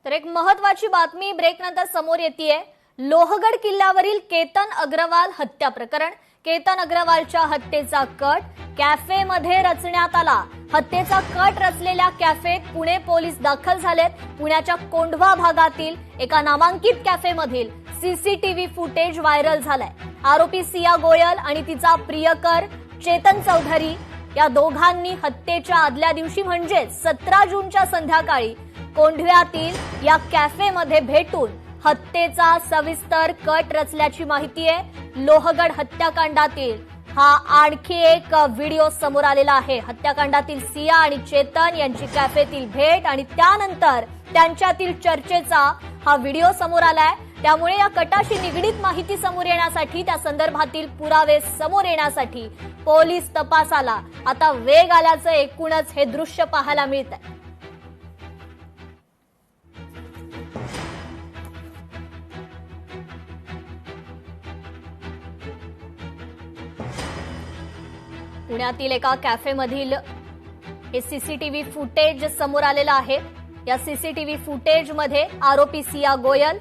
तर एक महत्वाची बातमी ब्रेक नंतर समोर येतेय। लोहगड किल्ल्यावरील केतन अग्रवाल हत्या प्रकरण। केतन अग्रवालच्या हत्येचा कट कॅफेमध्ये रचण्यात आला। हत्येचा कट रचलेल्या कॅफेत पुणे पोलीस दाखल झालेत। पुण्याच्या कोंढवा भागातील एका नामांकित कॅफेमधील सीसीटीव्ही फुटेज व्हायरल झालाय। आरोपी सिया गोयल आणि तिचा प्रियकर चेतन चौधरी या दोघांनी हत्येच्या आदल्या दिवशी म्हणजे 17 जूनच्या संध्याकाळी कोंढव्यातील या कॅफेमध्ये भेटून हत्येचा सविस्तर कट रचल्याची माहिती आहे। लोहगड हत्याकांडातील हा आणखी एक व्हिडिओ समोर आलेला आहे। हत्याकांडातील सिया आणि चेतन यांची कॅफेतील भेट आणि त्यानंतर त्यांच्यातील चर्चेचा हा व्हिडिओ समोर आलाय। त्यामुळे या कटाशी निगडीत माहिती समोर येण्यासाठी त्या संदर्भातील पुरावे समोर येण्यासाठी पोलीस तपासाला आता वेग आल्याचं एकूणच हे दृश्य पाहायला मिळतंय। पुण्यातील एका कॅफेमधील हे सीसीटीव्ही फुटेज समोर आलेलं आहे। या सीसीटीव्ही फुटेजमध्ये आरोपी सिया गोयल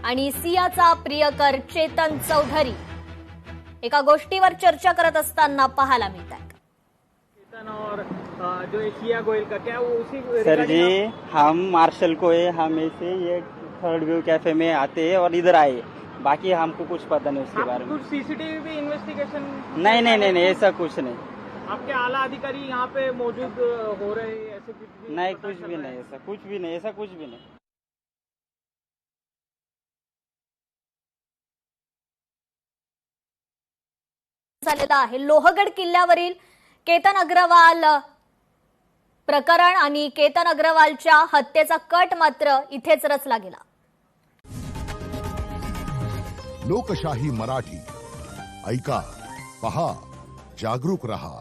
आणि सियाचा प्रियकर चेतन चौधरी एका गोष्टीवर चर्चा करत असताना पाहायला मिळतात। चेतन और जो सिया गोयल का क्या वो उसी सर जी, हम मार्शल को है, हम ऐसे ये थर्ड व्यू कैफे में आते हैं और इधर आए, बाकी हमको कुछ पता नहीं उसके बारे में। कुछ सीसीटीवी भी इन्वेस्टिगेशन नहीं ऐसा कुछ नहीं। आपके आला अधिकारी यहाँ पे मौजूद हो रहे हैं ऐसे कुछ भी? नहीं, कुछ भी नहीं, ऐसा कुछ भी नहीं, ऐसा कुछ भी नहीं। झालेला आहे लोहगड किल्ल्यावरील केतन अग्रवाल प्रकरण आणि केतन अग्रवालच्या हत्येचा कट मात्र इथेच रचला गेला। लोकशाही मराठी ऐका, पहा, जागरूक रहा।